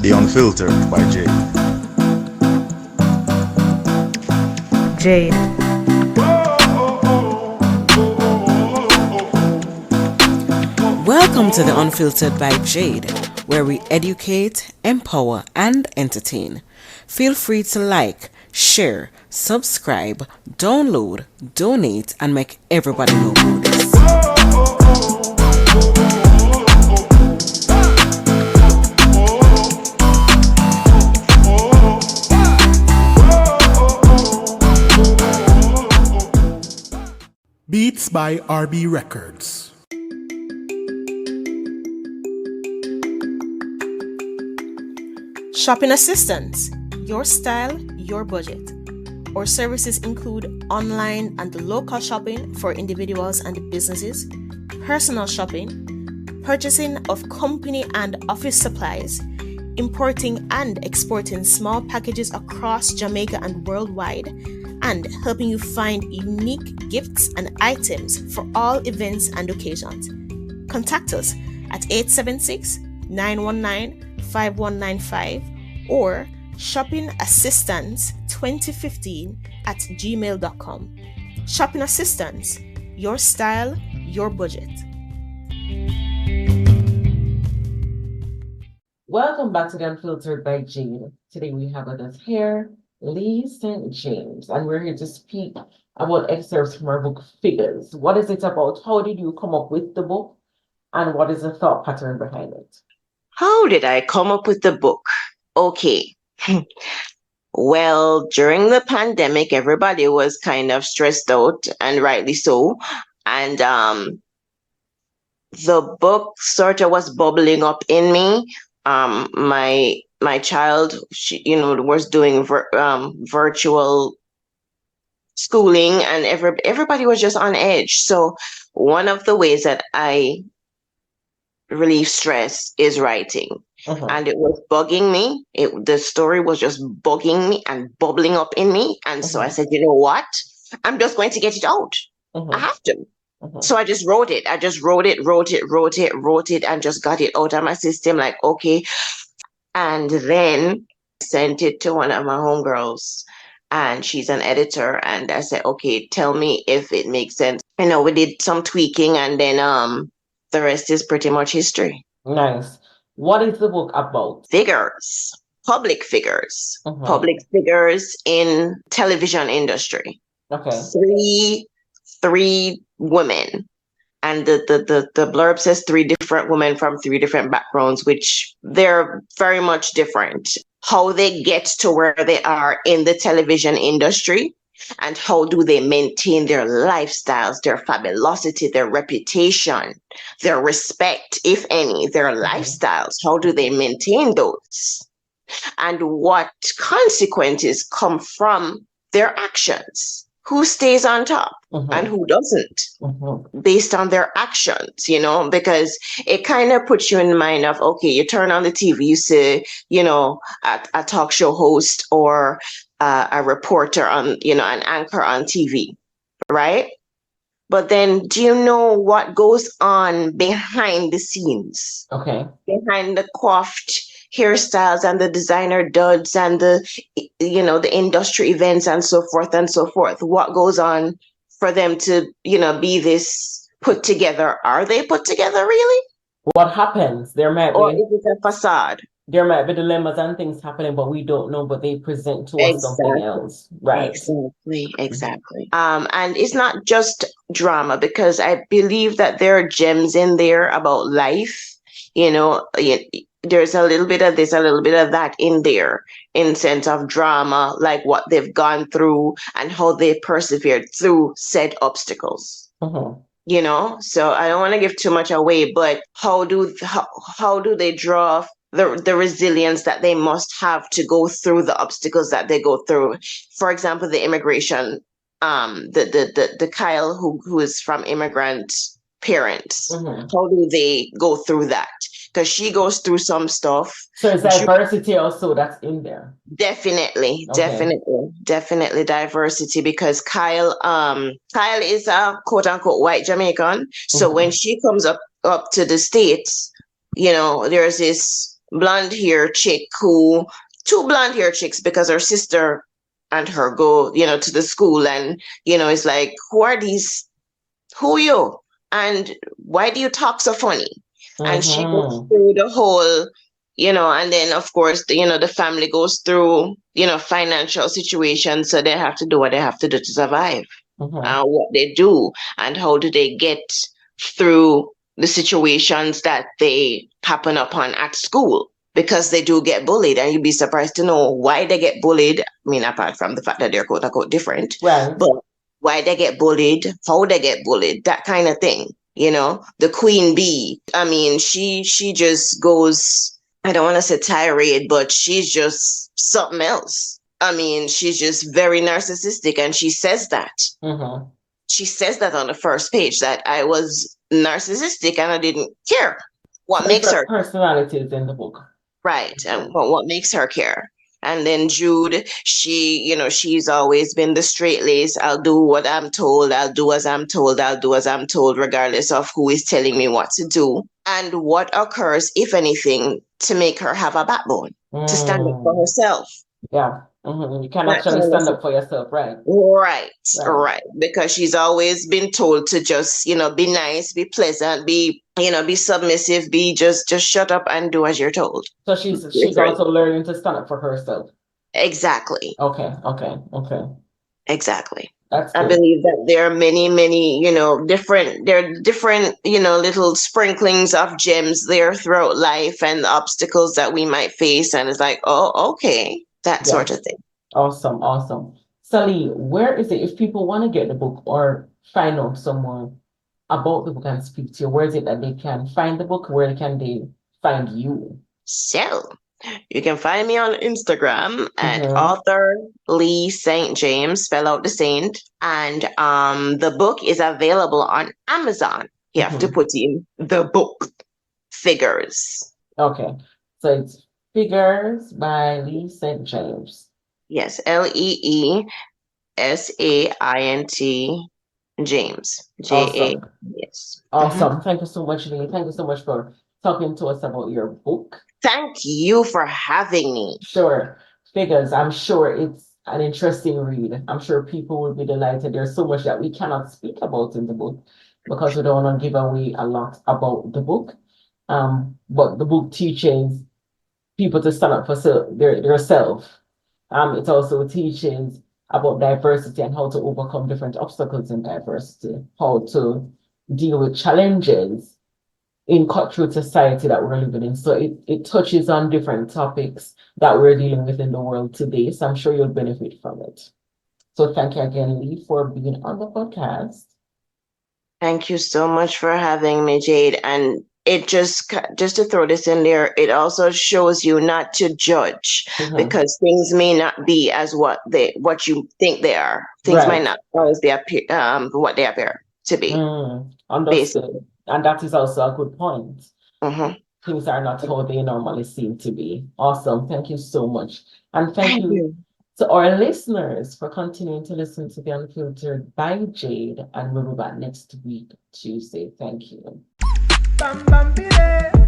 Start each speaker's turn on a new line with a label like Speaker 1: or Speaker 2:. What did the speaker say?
Speaker 1: The Unfiltered by Jade.
Speaker 2: Jade. Welcome to The Unfiltered by Jade, where we educate, empower, and entertain. Feel free to like, share, subscribe, download, donate, and make everybody know about this.
Speaker 3: Beats by RB Records.
Speaker 4: Shopping assistance, your style, your budget. Our services include online and local shopping for individuals and businesses, personal shopping, purchasing of company and office supplies, importing and exporting small packages across Jamaica and worldwide, and helping you find unique gifts and items for all events and occasions. Contact us at 876-919-5195 or shoppingassistance2015@gmail.com. Shopping Assistance, your style, your budget.
Speaker 2: Welcome back to The Unfiltered by Jade. Today we have with us here Lee St. James, and we're here to speak about excerpts from our book Figures. What is it about? How did you come up with the book? And what is the thought pattern behind it?
Speaker 5: How did I come up with the book? Okay. Well, during the pandemic, everybody was kind of stressed out, and rightly so. And the book sort of was bubbling up in me. My child, she, was doing virtual schooling, and everybody was just on edge. So one of the ways that I relieve stress is writing. And it was bugging me. The story was just bugging me and bubbling up in me. And so I said, you know what? I'm just going to get it out. I have to. So I just wrote it. I just wrote it, and just got it out of my system. Like, okay. And then sent it to one of my homegirls, and she's an editor. And I said, okay, tell me if it makes sense. We did some tweaking, and then the rest is pretty much history.
Speaker 2: Nice. What is the book about?
Speaker 5: Figures, public figures in television industry.
Speaker 2: Okay.
Speaker 5: Three women. And the blurb says 3 different women from 3 different backgrounds, which they're very much different. How they get to where they are in the television industry, and how do they maintain their lifestyles, their fabulosity, their reputation, their respect, if any, their lifestyles. How do they maintain those? And what consequences come from their actions? Who stays on top and who doesn't based on their actions, because it kind of puts you in the mind of, okay, you turn on the TV, you see, a talk show host or a reporter on, an anchor on TV, right? But then do you know what goes on behind the scenes?
Speaker 2: Okay.
Speaker 5: Behind the coiffed hairstyles and the designer duds and the industry events and so forth and so forth. What goes on for them to, be this put together? Are they put together really?
Speaker 2: What happens?
Speaker 5: Or is it a facade?
Speaker 2: There might be dilemmas and things happening, but we don't know, but they present to us something else. Right.
Speaker 5: Exactly. And it's not just drama, because I believe that there are gems in there about life. There's a little bit of this, a little bit of that in there, in sense of drama, like what they've gone through and how they persevered through said obstacles. So I don't want to give too much away, but how do they draw the resilience that they must have to go through the obstacles that they go through? For example, the immigration, the Kyle who is from immigrant parents. How do they go through that? Because she goes through some stuff.
Speaker 2: So it's diversity also that's in there.
Speaker 5: Definitely diversity, because Kyle is a quote unquote white Jamaican. So when she comes up to the States, there's this blonde hair chick who, two blonde hair chicks, because her sister and her go, to the school, and, it's like, who are these? Who you? And why do you talk so funny? And she goes
Speaker 2: Mm-hmm.
Speaker 5: through the whole, and then of course, the family goes through, financial situations. So they have to do what they have to do to survive.
Speaker 2: Mm-hmm.
Speaker 5: What they do and how do they get through the situations that they happen upon at school, because they do get bullied, and you'd be surprised to know why they get bullied. I mean, apart from the fact that they're quote unquote different,
Speaker 2: Right.
Speaker 5: but why they get bullied, how they get bullied, that kind of thing. The queen bee. I mean, she just goes, I don't want to say tirade, but she's just something else. I mean, she's just very narcissistic, and she says that.
Speaker 2: Mm-hmm.
Speaker 5: She says that on the first page, that I was narcissistic and I didn't care. What
Speaker 2: So
Speaker 5: makes
Speaker 2: different
Speaker 5: her
Speaker 2: personalities in the book.
Speaker 5: right, and what makes her care? And then Jude, she's always been the straight lace. I'll do what I'm told. I'll do as I'm told. I'll do as I'm told, regardless of who is telling me what to do. And what occurs, if anything, to make her have a backbone, to stand up for
Speaker 2: Mm.
Speaker 5: herself.
Speaker 2: Yeah. Mm-hmm. You can
Speaker 5: That
Speaker 2: actually
Speaker 5: kind of
Speaker 2: stand up for yourself, right?
Speaker 5: Right,
Speaker 2: Right.
Speaker 5: right. Because she's always been told to just, be nice, be pleasant, be submissive, be just shut up and do as you're told.
Speaker 2: So she's
Speaker 5: Literally.
Speaker 2: also learning to stand up for herself.
Speaker 5: Exactly.
Speaker 2: Okay, okay, okay.
Speaker 5: Exactly.
Speaker 2: That's
Speaker 5: I
Speaker 2: good.
Speaker 5: believe that there are many, different, little sprinklings of gems there throughout life and the obstacles that we might face. And it's like, oh, okay, that sort of
Speaker 2: Yes.
Speaker 5: thing.
Speaker 2: Awesome, awesome. Sally, where is it if people want to get the book or find out someone about the book and speak to you, where is it that they can find the book? Where can they find you?
Speaker 5: So you can find me on Instagram at
Speaker 2: Mm-hmm.
Speaker 5: author Lee St. James, spell out the saint. And the book is available on Amazon. You have to
Speaker 2: Mm-hmm.
Speaker 5: put in the book figures.
Speaker 2: Okay. So it's Figures by Lee St. James.
Speaker 5: Yes, LeeSaint James. J A.
Speaker 2: Awesome.
Speaker 5: Yes.
Speaker 2: Awesome. Thank you so much, Lee. Thank you so much for talking to us about your book.
Speaker 5: Thank you for having me.
Speaker 2: Sure. Figures. I'm sure it's an interesting read. I'm sure people will be delighted. There's so much that we cannot speak about in the book because we don't want to give away a lot about the book. But the book teaches people to stand up for their self. It also teaches about diversity and how to overcome different obstacles in diversity, how to deal with challenges in cutthroat society that we're living in. So it touches on different topics that we're dealing with in the world today. So I'm sure you'll benefit from it. So thank you again, Lee, for being on the podcast.
Speaker 5: Thank you so much for having me, Jade. And it just to throw this in there, it also shows you not to judge,
Speaker 2: Mhm.
Speaker 5: because things may not be as what you think they are. Things might
Speaker 2: Right.
Speaker 5: not always be what they appear to be, basically.
Speaker 2: Understood. And that is also a good point.
Speaker 5: Hmm.
Speaker 2: Things are not how they normally seem to be. Awesome. Thank you so much. And thank
Speaker 5: Thank
Speaker 2: you
Speaker 5: you.
Speaker 2: to our listeners for continuing to listen to The Unfiltered by Jade. And we'll be back next week, Tuesday. Thank you.
Speaker 3: Bam bam bide.